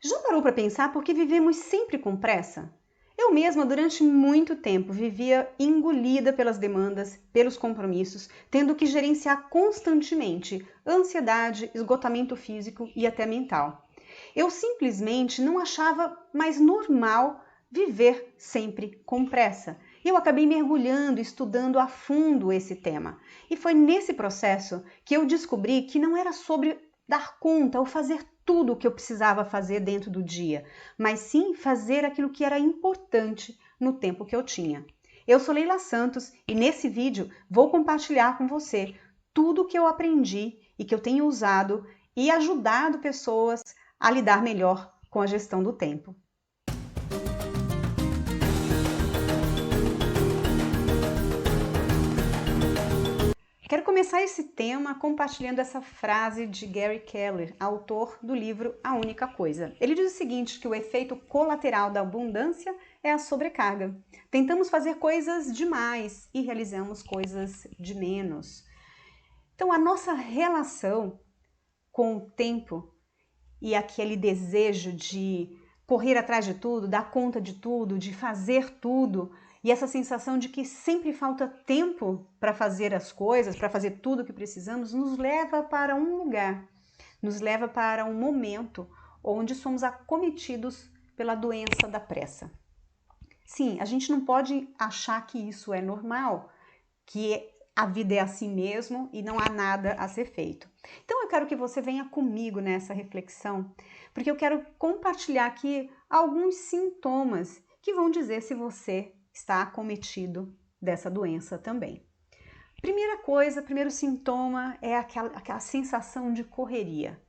Já parou para pensar por que vivemos sempre com pressa? Eu mesma, durante muito tempo, vivia engolida pelas demandas, pelos compromissos, tendo que gerenciar constantemente ansiedade, esgotamento físico e até mental. Eu simplesmente não achava mais normal viver sempre com pressa. Eu acabei mergulhando, estudando a fundo esse tema. E foi nesse processo que eu descobri que não era sobre dar conta ou fazer tudo o que eu precisava fazer dentro do dia, mas sim fazer aquilo que era importante no tempo que eu tinha. Eu sou Leila Santos e nesse vídeo vou compartilhar com você tudo o que eu aprendi e que eu tenho usado e ajudado pessoas a lidar melhor com a gestão do tempo. Quero começar esse tema compartilhando essa frase de Gary Keller, autor do livro A Única Coisa. Ele diz o seguinte, que o efeito colateral da abundância é a sobrecarga. Tentamos fazer coisas demais e realizamos coisas de menos. Então, a nossa relação com o tempo e aquele desejo de correr atrás de tudo, dar conta de tudo, de fazer tudo, e essa sensação de que sempre falta tempo para fazer as coisas, para fazer tudo o que precisamos, nos leva para um lugar, nos leva para um momento onde somos acometidos pela doença da pressa. Sim, a gente não pode achar que isso é normal, que a vida é assim mesmo e não há nada a ser feito. Então eu quero que você venha comigo nessa reflexão, porque eu quero compartilhar aqui alguns sintomas que vão dizer se você está acometido dessa doença também. Primeira coisa, primeiro sintoma é aquela sensação de correria.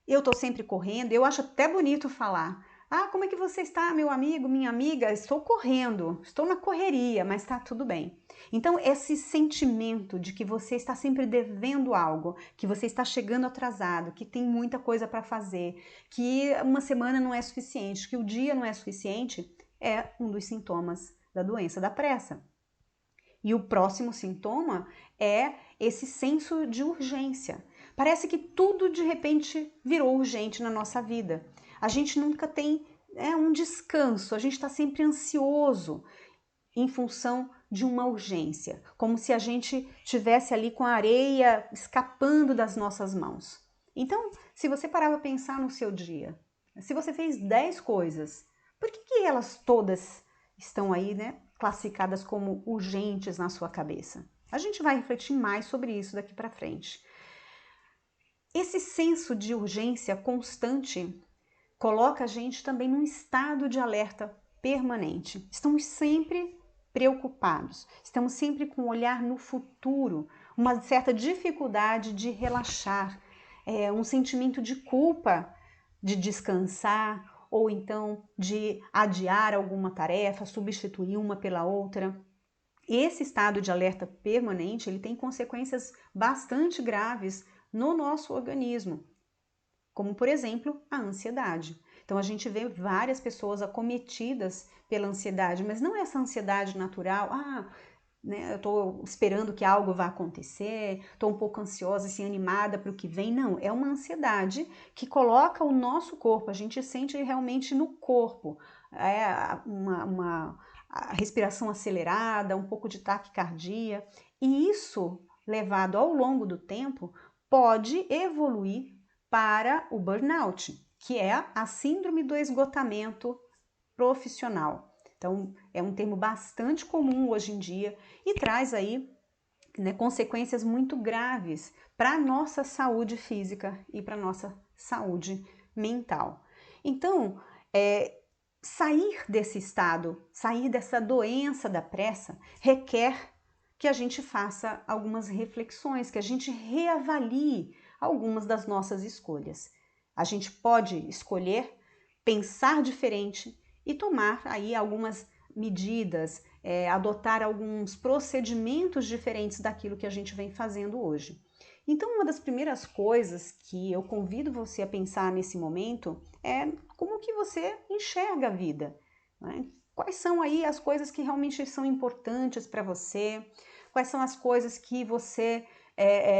Eu estou sempre correndo, eu acho até bonito falar. Ah, como é que você está, meu amigo, minha amiga? Estou correndo, estou na correria, mas está tudo bem. Então, esse sentimento de que você está sempre devendo algo, que você está chegando atrasado, que tem muita coisa para fazer, que uma semana não é suficiente, que o dia não é suficiente, é um dos sintomas da doença da pressa. E o próximo sintoma é esse senso de urgência. Parece que tudo de repente virou urgente na nossa vida. A gente nunca tem um descanso, a gente está sempre ansioso em função de uma urgência, como se a gente tivesse ali com a areia escapando das nossas mãos. Então, se você parar para pensar no seu dia, se você fez 10 coisas, por que elas todas estão aí, classificadas como urgentes na sua cabeça? A gente vai refletir mais sobre isso daqui para frente. Esse senso de urgência constante coloca a gente também num estado de alerta permanente. Estamos sempre preocupados, estamos sempre com um olhar no futuro, uma certa dificuldade de relaxar, um sentimento de culpa de descansar ou então de adiar alguma tarefa, substituir uma pela outra. Esse estado de alerta permanente, ele tem consequências bastante graves no nosso organismo, como por exemplo a ansiedade. Então a gente vê várias pessoas acometidas pela ansiedade, mas não é essa ansiedade natural, eu estou esperando que algo vá acontecer, estou um pouco ansiosa, assim, animada para o que vem. Não, é uma ansiedade que coloca o nosso corpo, a gente sente realmente no corpo, uma a respiração acelerada, um pouco de taquicardia, e isso, levado ao longo do tempo, pode evoluir para o burnout, que é a síndrome do esgotamento profissional. Então, é um termo bastante comum hoje em dia e traz aí consequências muito graves para a nossa saúde física e para a nossa saúde mental. Então, sair desse estado, sair dessa doença da pressa, requer que a gente faça algumas reflexões, que a gente reavalie algumas das nossas escolhas. A gente pode escolher pensar diferente e tomar aí algumas medidas, adotar alguns procedimentos diferentes daquilo que a gente vem fazendo hoje. Então, uma das primeiras coisas que eu convido você a pensar nesse momento é como que você enxerga a vida, né? Quais são aí as coisas que realmente são importantes para você? Quais são as coisas que você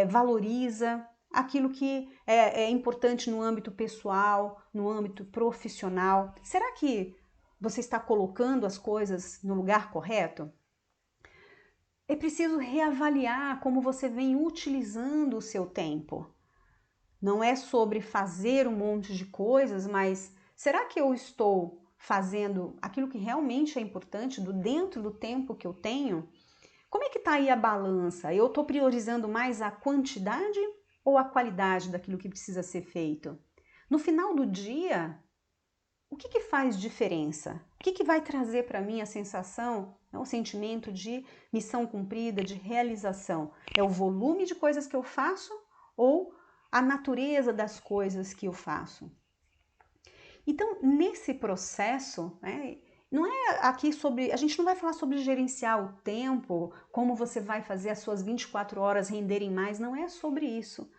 valoriza? aquilo que é importante no âmbito pessoal, no âmbito profissional? Será que você está colocando as coisas no lugar correto? É preciso reavaliar como você vem utilizando o seu tempo. Não é sobre fazer um monte de coisas, mas será que eu estou fazendo aquilo que realmente é importante dentro do tempo que eu tenho? Como é que está aí a balança? Eu estou priorizando mais a quantidade ou a qualidade daquilo que precisa ser feito? No final do dia, o que faz diferença? O que vai trazer para mim a sensação, o sentimento de missão cumprida, de realização? É o volume de coisas que eu faço ou a natureza das coisas que eu faço? Então, nesse processo, não é aqui sobre. A gente não vai falar sobre gerenciar o tempo, como você vai fazer as suas 24 horas renderem mais, não é sobre isso.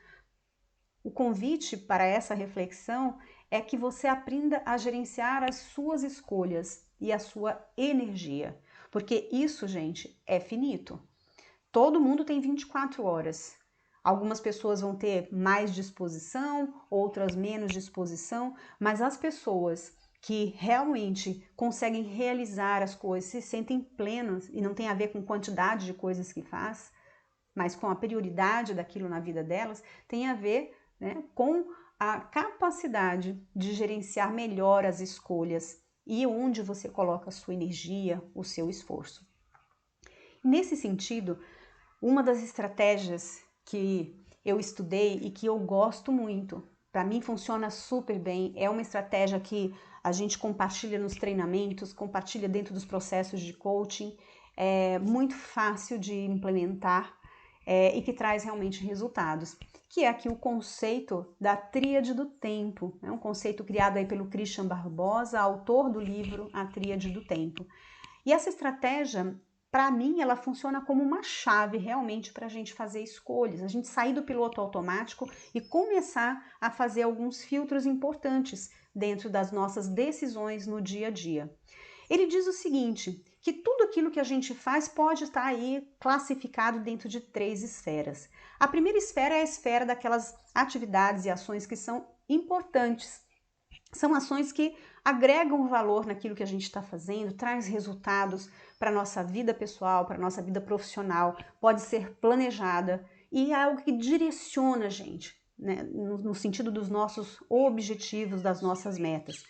O convite para essa reflexão é que você aprenda a gerenciar as suas escolhas e a sua energia, porque isso, gente, é finito. Todo mundo tem 24 horas. Algumas pessoas vão ter mais disposição, outras menos disposição, mas as pessoas que realmente conseguem realizar as coisas, se sentem plenas e não tem a ver com quantidade de coisas que faz, mas com a prioridade daquilo na vida delas, tem a ver, né, com a capacidade de gerenciar melhor as escolhas e onde você coloca a sua energia, o seu esforço. Nesse sentido, uma das estratégias que eu estudei e que eu gosto muito, para mim funciona super bem, é uma estratégia que a gente compartilha nos treinamentos, compartilha dentro dos processos de coaching, é muito fácil de implementar e que traz realmente resultados, que é aqui o conceito da tríade do tempo, um conceito criado aí pelo Christian Barbosa, autor do livro A Tríade do Tempo. E essa estratégia, para mim, ela funciona como uma chave realmente para a gente fazer escolhas, a gente sair do piloto automático e começar a fazer alguns filtros importantes dentro das nossas decisões no dia a dia. Ele diz o seguinte, que tudo aquilo que a gente faz pode estar aí classificado dentro de 3 esferas. A primeira esfera é a esfera daquelas atividades e ações que são importantes. São ações que agregam valor naquilo que a gente está fazendo, traz resultados para a nossa vida pessoal, para a nossa vida profissional, pode ser planejada e é algo que direciona a gente, né, no sentido dos nossos objetivos, das nossas metas.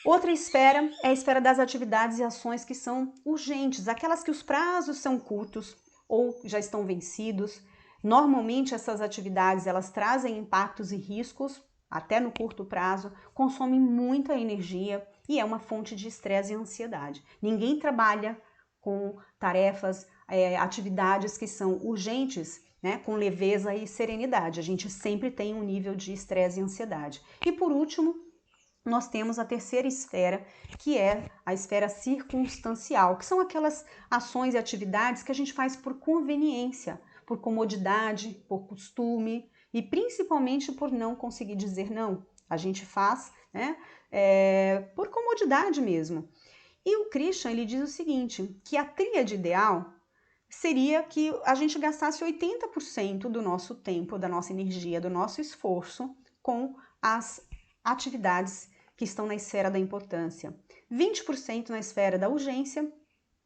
Outra esfera é a esfera das atividades e ações que são urgentes, aquelas que os prazos são curtos ou já estão vencidos. Normalmente essas atividades elas trazem impactos e riscos, até no curto prazo, consomem muita energia e é uma fonte de estresse e ansiedade. Ninguém trabalha com tarefas, atividades que são urgentes, né, com leveza e serenidade. A gente sempre tem um nível de estresse e ansiedade. E por último, nós temos a terceira esfera, que é a esfera circunstancial, que são aquelas ações e atividades que a gente faz por conveniência, por comodidade, por costume e principalmente por não conseguir dizer não. A gente faz, né, por comodidade mesmo. E o Christian, ele diz o seguinte, que a tríade ideal seria que a gente gastasse 80% do nosso tempo, da nossa energia, do nosso esforço com as atividades que estão na esfera da importância, 20% na esfera da urgência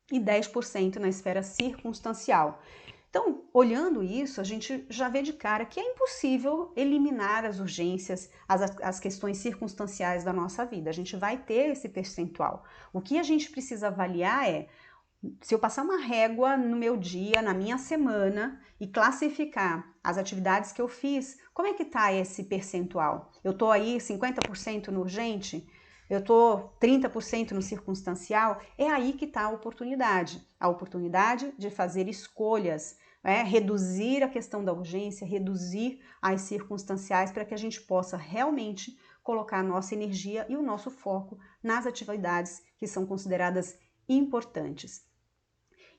e 10% na esfera circunstancial. Então, olhando isso, a gente já vê de cara que é impossível eliminar as urgências, as questões circunstanciais da nossa vida. A gente vai ter esse percentual. O que a gente precisa avaliar é, se eu passar uma régua no meu dia, na minha semana e classificar as atividades que eu fiz, como é que tá esse percentual? Eu tô aí 50% no urgente? Eu tô 30% no circunstancial? É aí que tá a oportunidade de fazer escolhas, reduzir a questão da urgência, reduzir as circunstanciais para que a gente possa realmente colocar a nossa energia e o nosso foco nas atividades que são consideradas importantes.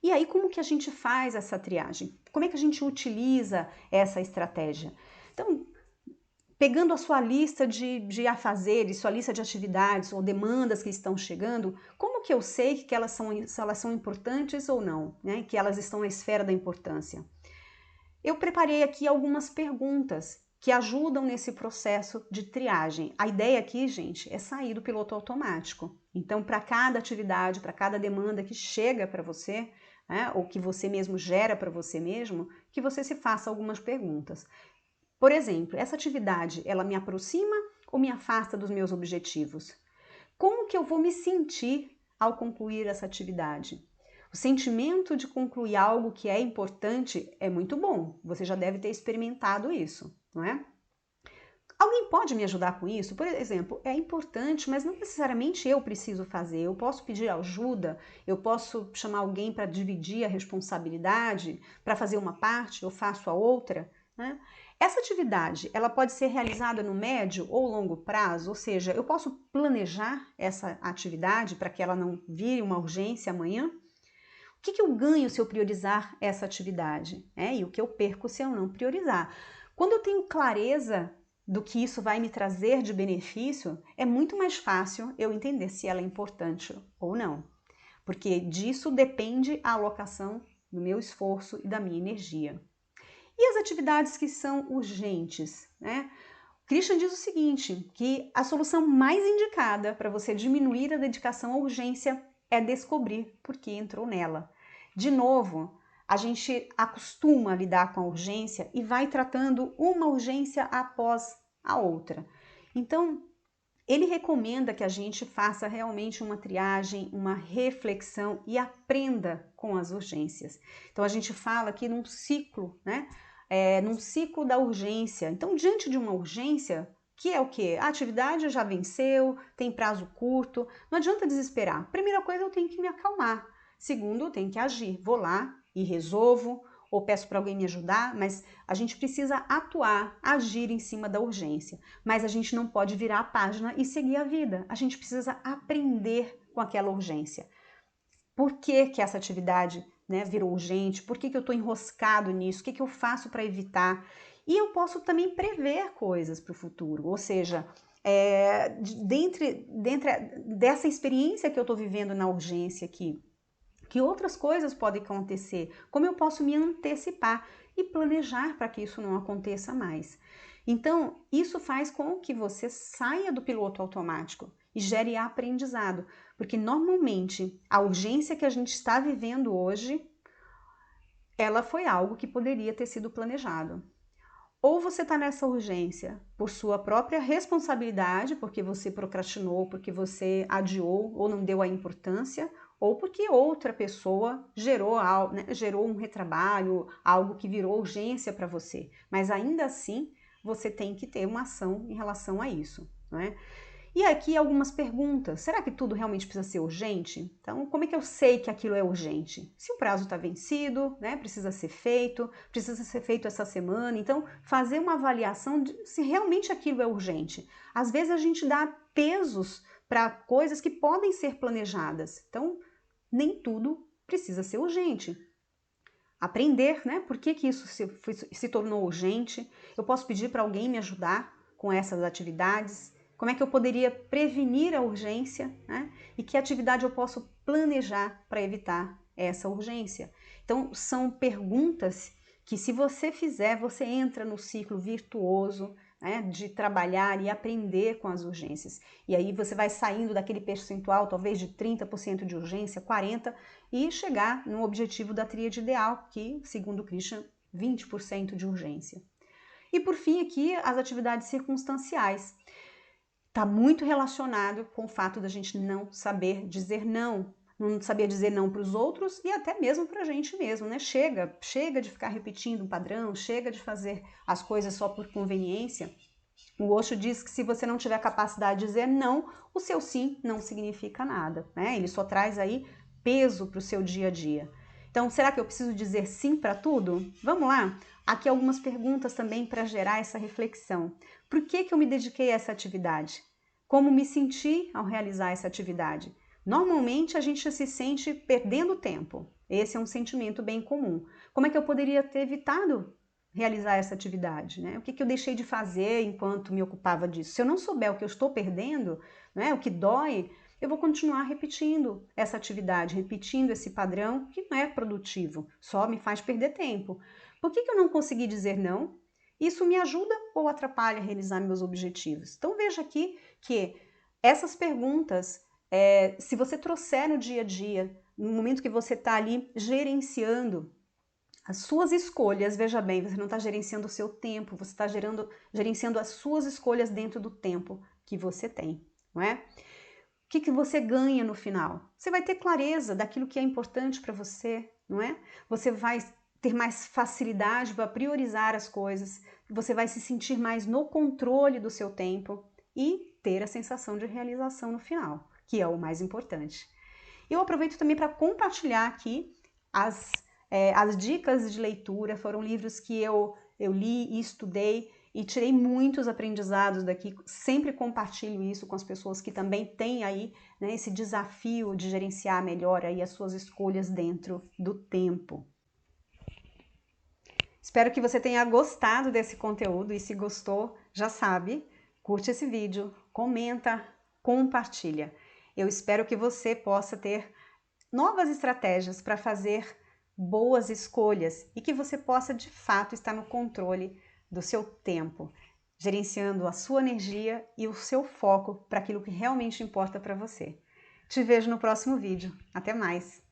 E aí, como que a gente faz essa triagem? Como é que a gente utiliza essa estratégia? Então, pegando a sua lista de afazeres, sua lista de atividades ou demandas que estão chegando, como que eu sei que elas, se elas são importantes ou não, né? Que elas estão na esfera da importância? eu preparei aqui algumas perguntas que ajudam nesse processo de triagem. A ideia aqui, gente, é sair do piloto automático. Então, para cada atividade, para cada demanda que chega para você, né, ou que você mesmo gera para você mesmo, que você se faça algumas perguntas. Por exemplo, essa atividade, ela me aproxima ou me afasta dos meus objetivos? Como que eu vou me sentir ao concluir essa atividade? O sentimento de concluir algo que é importante é muito bom. Você já deve ter experimentado isso, não é? Alguém pode me ajudar com isso? Por exemplo, é importante, mas não necessariamente eu preciso fazer. Eu posso pedir ajuda, eu posso chamar alguém para dividir a responsabilidade, para fazer uma parte, eu faço a outra, né? Essa atividade, ela pode ser realizada no médio ou longo prazo, ou seja, eu posso planejar essa atividade para que ela não vire uma urgência amanhã? O que eu ganho se eu priorizar essa atividade? E o que eu perco se eu não priorizar? Quando eu tenho clareza do que isso vai me trazer de benefício, é muito mais fácil eu entender se ela é importante ou não. Porque disso depende a alocação do meu esforço e da minha energia. E as atividades que são urgentes, né? Christian diz o seguinte, que a solução mais indicada para você diminuir a dedicação à urgência é descobrir por que entrou nela. De novo, a gente acostuma a lidar com a urgência e vai tratando uma urgência após a outra. Então, ele recomenda que a gente faça realmente uma triagem, uma reflexão e aprenda com as urgências. Então, a gente fala aqui num ciclo, né? Num ciclo da urgência. Então, diante de uma urgência, que é o quê? A atividade já venceu, tem prazo curto, não adianta desesperar. Primeira coisa, eu tenho que me acalmar. Segundo, eu tenho que agir. Vou lá e resolvo, ou peço para alguém me ajudar, mas a gente precisa atuar, agir em cima da urgência. Mas a gente não pode virar a página e seguir a vida. A gente precisa aprender com aquela urgência. Por que que essa atividade, né, virou urgente? Por que que eu estou enroscado nisso? O que que eu faço para evitar? E eu posso também prever coisas para o futuro, ou seja, dentro dessa experiência que eu estou vivendo na urgência aqui, que outras coisas podem acontecer, como eu posso me antecipar e planejar para que isso não aconteça mais. Então, isso faz com que você saia do piloto automático e gere aprendizado, porque normalmente a urgência que a gente está vivendo hoje, ela foi algo que poderia ter sido planejado. Ou você está nessa urgência por sua própria responsabilidade, porque você procrastinou, porque você adiou ou não deu a importância, ou porque outra pessoa gerou um retrabalho, algo que virou urgência para você. Mas ainda assim, você tem que ter uma ação em relação a isso, não é? E aqui algumas perguntas. Será que tudo realmente precisa ser urgente? Então, como é que eu sei que aquilo é urgente? Se o prazo está vencido, né? Precisa ser feito essa semana. Então, fazer uma avaliação de se realmente aquilo é urgente. Às vezes a gente dá pesos para coisas que podem ser planejadas. Então, nem tudo precisa ser urgente. Aprender, né? Por que isso se tornou urgente? Eu posso pedir para alguém me ajudar com essas atividades? Como é que eu poderia prevenir a urgência, né? E que atividade eu posso planejar para evitar essa urgência? Então, são perguntas que, se você fizer, você entra no ciclo virtuoso, né, de trabalhar e aprender com as urgências. E aí você vai saindo daquele percentual, talvez de 30% de urgência, 40%, e chegar no objetivo da tríade ideal, que, segundo Christian, 20% de urgência. E por fim, aqui, as atividades circunstanciais. Está muito relacionado com o fato da gente não saber dizer não saber dizer não para os outros e até mesmo para a gente mesmo, né? Chega de ficar repetindo um padrão, chega de fazer as coisas só por conveniência. O Osho diz que se você não tiver capacidade de dizer não, o seu sim não significa nada, né? Ele só traz aí peso para o seu dia a dia. Então, será que eu preciso dizer sim para tudo? Vamos lá? Aqui algumas perguntas também para gerar essa reflexão. Por que eu me dediquei a essa atividade? Como me senti ao realizar essa atividade? Normalmente a gente se sente perdendo tempo. Esse é um sentimento bem comum. Como é que eu poderia ter evitado realizar essa atividade, né? O que eu deixei de fazer enquanto me ocupava disso? Se eu não souber o que eu estou perdendo, né, o que dói, eu vou continuar repetindo essa atividade, repetindo esse padrão que não é produtivo, só me faz perder tempo. Por que eu não consegui dizer não? Isso me ajuda ou atrapalha a realizar meus objetivos? Então veja aqui que essas perguntas, se você trouxer no dia a dia, no momento que você está ali gerenciando as suas escolhas, veja bem, você não está gerenciando o seu tempo, você está gerenciando as suas escolhas dentro do tempo que você tem, não é? O que você ganha no final? Você vai ter clareza daquilo que é importante para você, não é? Você vai ter mais facilidade para priorizar as coisas, você vai se sentir mais no controle do seu tempo e ter a sensação de realização no final, que é o mais importante. Eu aproveito também para compartilhar aqui as dicas de leitura. Foram livros que eu li e estudei e tirei muitos aprendizados daqui. Sempre compartilho isso com as pessoas que também têm aí, né, esse desafio de gerenciar melhor aí as suas escolhas dentro do tempo. Espero que você tenha gostado desse conteúdo e se gostou, já sabe, curte esse vídeo, comenta, compartilha. Eu espero que você possa ter novas estratégias para fazer boas escolhas e que você possa de fato estar no controle do seu tempo, gerenciando a sua energia e o seu foco para aquilo que realmente importa para você. Te vejo no próximo vídeo. Até mais!